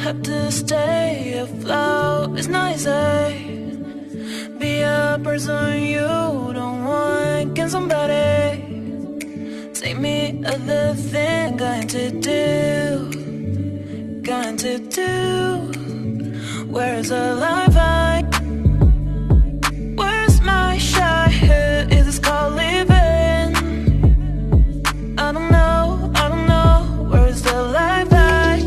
have to stay afloat. It's not easy. Be a person you don't want. Can somebody take me other thing? Going to do. Where's the life I? Where's my shot? Is this called living? I don't know. Where's the life I?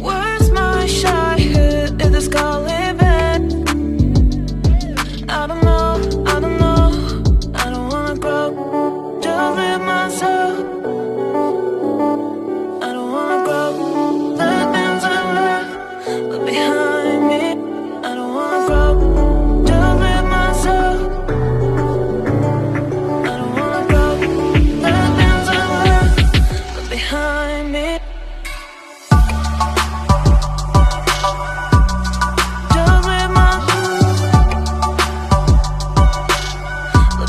Where's my shot? Is this called living? I don't know. I don't wanna grow. Just live myself. I don't wanna grow. The things I left behind me. I don't wanna grow. Just live myself. I don't wanna grow. The things I left behind me. Just live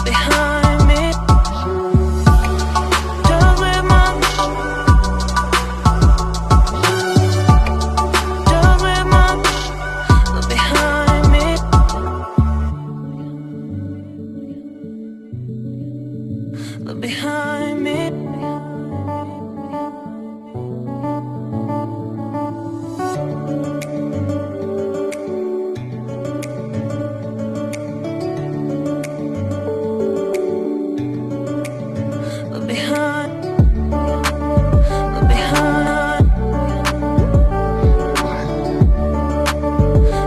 behind me. Just live behind me. Look behind me. Look behind. Look behind.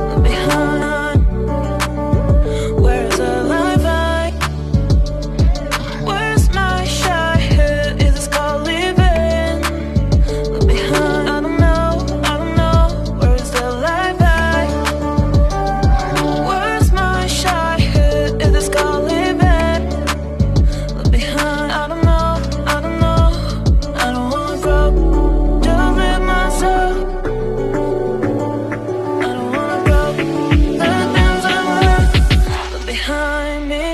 Look behind. Where's the life I? Where's my shot? Is this called living? Look behind. I don't know. Where's the life I? Where's my shot? Is this called living? Look behind. I don't know. I don't wanna grow. Just live myself. I don't wanna grow. The things I left behind me.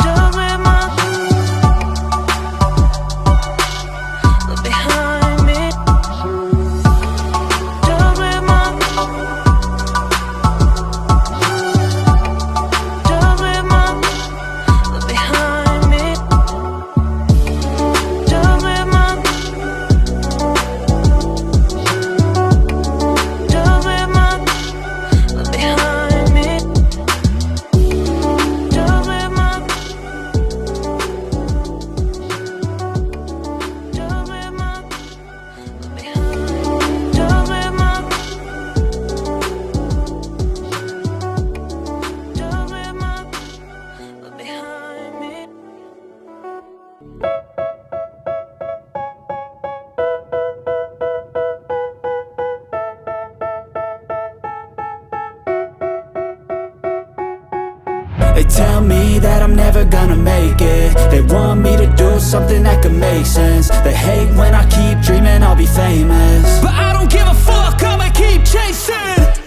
Just live behind me. Just live behind me. Just live behind me. They tell me that I'm never gonna make it. They want me to do something that could make sense. They hate when I keep dreaming I'll be famous, but I don't give a fuck, I'ma keep chasing.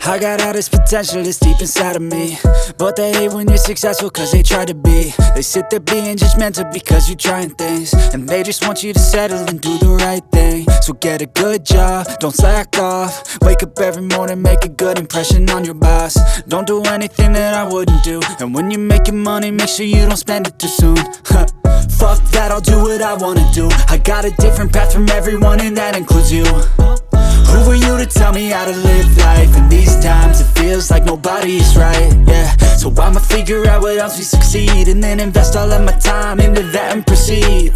I got all this potential that's deep inside of me, but they hate when you're successful cause they try to be. They sit there being judgmental because you're trying things, and they just want you to settle and do the right thing. So get a good job, don't slack off. Wake up every morning, make a good impression on your boss. Don't do anything that I wouldn't do, and when you're making money, make sure you don't spend it too soon. Fuck that, I'll do what I wanna do. I got a different path from everyone and that includes you. Who are you to tell me how to live life? In these times it feels like nobody's right, yeah. So I'ma figure out what else we succeed, and then invest all of my time into that and proceed.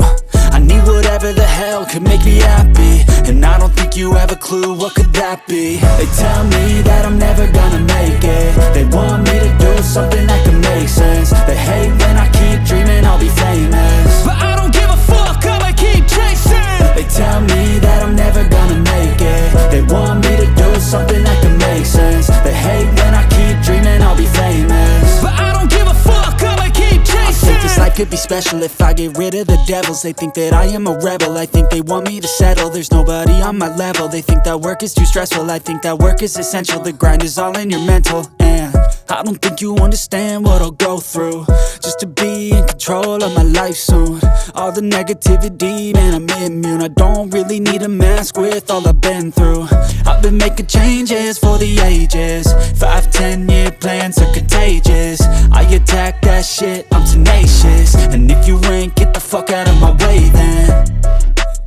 I need whatever the hell could make me happy, and I don't think you have a clue what could that be. They tell me that I'm never gonna make it. They want me to do something that can make sense. They hate when I keep dreaming I'll be famous, but I don't give a fuck, I'ma keep chasing. They tell me that I'm never gonna make it. They want me to do something that can make sense. They hate when I keep dreaming I'll be famous, but I don't give a fuck, I'ma keep chasing. I think this life could be special if I get rid of the devils. They think that I am a rebel, I think they want me to settle. There's nobody on my level. They think that work is too stressful, I think that work is essential. The grind is all in your mental, and I don't think you understand what I'll go through just to be in control of my life soon. All the negativity, man, I'm immune. I don't really need a mask with all I've been through. I've been making changes for the ages. 5-10 year plans are contagious. I attack that shit, I'm tenacious. And if you ain't, get the fuck out of my way then.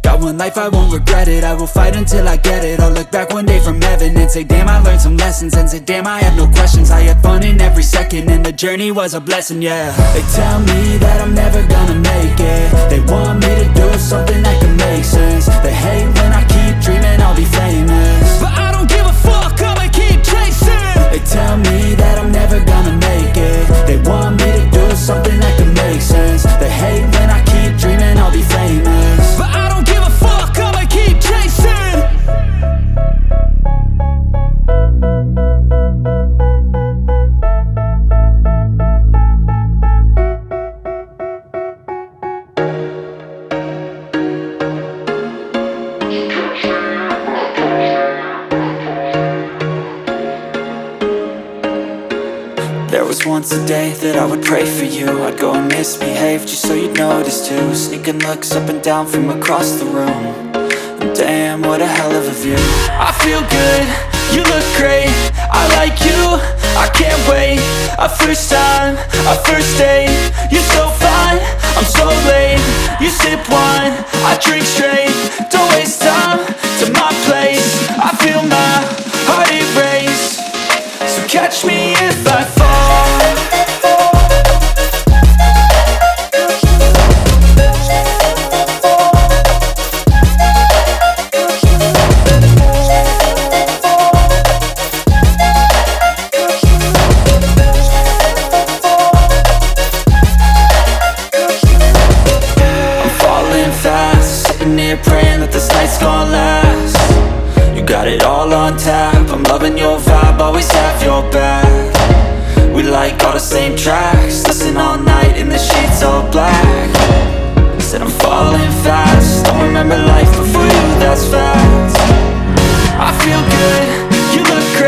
Got one life, I won't regret it. I will fight until I get it. I'll look back one day from heaven and say, damn, I learned some lessons. And say, damn, I had no questions. I had fun in every second, and the journey was a blessing, yeah. They tell me that I'm never gonna make it. They want me to do something that can make sense. They hate when I keep dreaming I'll be famous, but I don't give a fuck, I'ma keep chasing. They tell me that I'm never gonna make it. They want me to do something that can make sense. They hate when I keep dreaming I'll be famous, but I don't give a fuck, I'ma keep chasing. There was once a day that I would pray for you. I'd go and misbehave just so you'd notice too. Sneaking looks up and down from across the room. And damn, what a hell of a view. I feel good, you look great, I like you, I can't wait. A first time, a first date, you're so fine, I'm so late. You sip wine, I drink straight. Don't waste time to my place. I feel my heart erase. So catch me if I fall. Praying that this night's gonna last. You got it all on tap, I'm loving your vibe, always have your back. We like all the same tracks, listen all night in the sheets all black. Said I'm falling fast, don't remember life before you, that's fact. I feel good, you look great,